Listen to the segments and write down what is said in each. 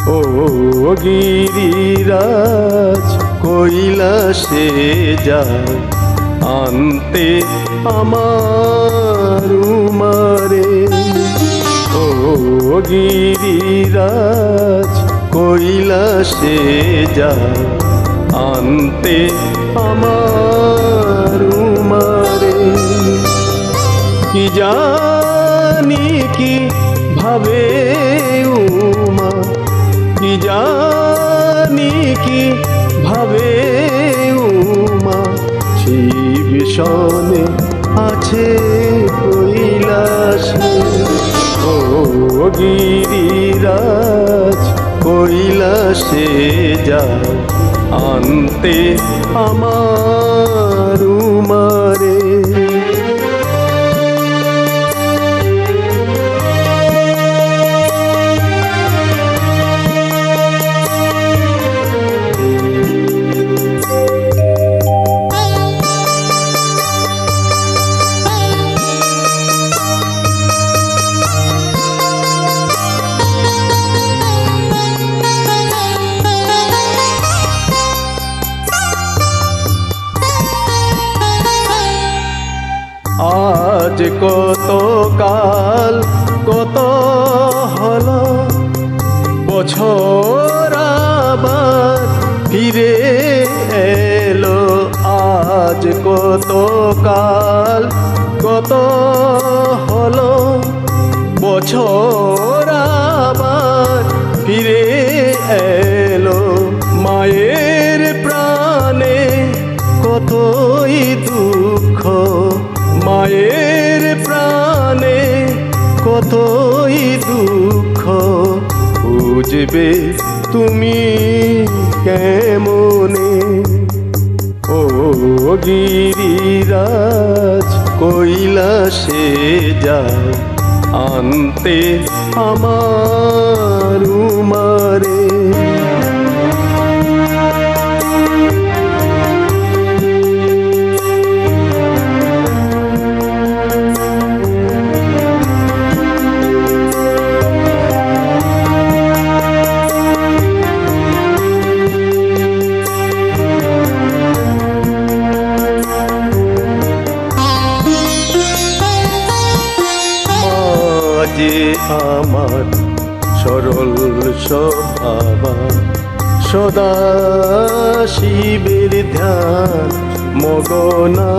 ও গিরিরাজ কৈলাসে যাও আনতে আমার উমারে। ও গিরিরাজ কৈলাসে যাও আনতে আমার উমারে। কি জানি কি ভাবে উমা, কি জানি কি ভাবে উমা, শিব সনে আছে কৈলাসে। ও গিরিরাজ কৈলাসে যাও আনতে আমার উমারে। আজ কত কাল কত হলো বছর আবার ফিরে এলো। আজ কত কাল কত হলো বছর আবার ফিরে এলো। মায়ের প্রাণে কতই দুঃখ, মায়ের প্রাণে কতই দুঃখ, বুঝবে তুমি কেমনে। ও গিরিরাজ কৈলাসে যাও আনতে আমার উমারে। যে আমার সরল স্বভাবা, সদা শিবের ধ্যান মগনা।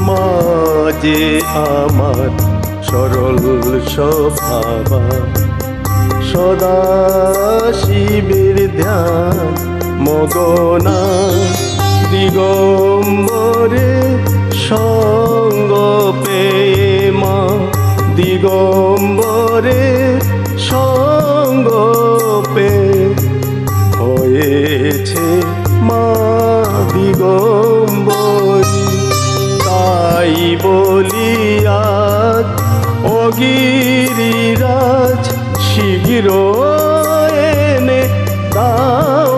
মা যে আমার সরল স্বভাবা, সদা শিবের ধ্যান মগনা। দিগম্বরে সঙ্গ পেয়ে মা, দিগম্বরে সঙ্গ পেয়ে হয়েছে মা দিগম্বরী। তাই বলি আজ ও গিরিরাজ শীঘ্র এনে দাও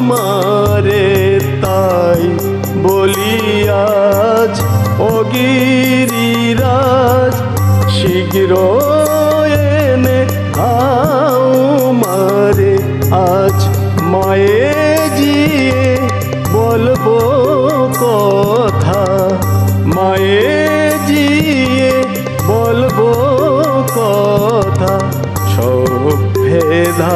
মারে। তাই বলি আজ ও গিরিরাজ শীঘ্র এনে দাও মারে। আজ মায়ে জিয়ে বলবো কথা, মায়ে জিয়ে বলবো কথা। সব ভেদা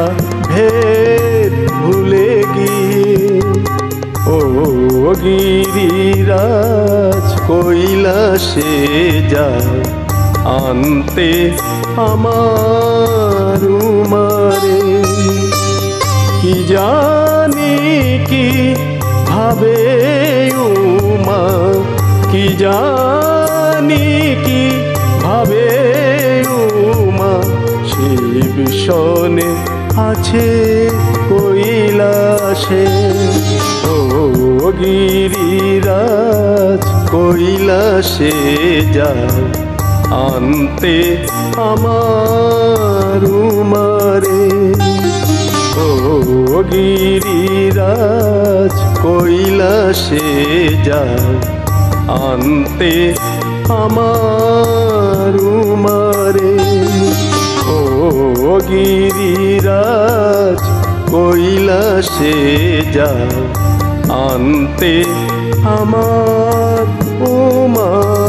ভেদ ভুলে গিয়ে ও গিরিরাজ কৈলাসে যাও আনতে আমার উমারে। কি জানি কি ভাবে উমা, কি জানি কি ভাবে উমা, শিব সনে আছে কৈলাসে। ও গিরিরাজ কৈলাসে যাও আনতে আমার উমারে। ও গিরিরাজ কৈলাসে যাও আনতে আমার উমারে। ও গিরিরাজ কৈলাসে যাও আনতে আমার ও মা।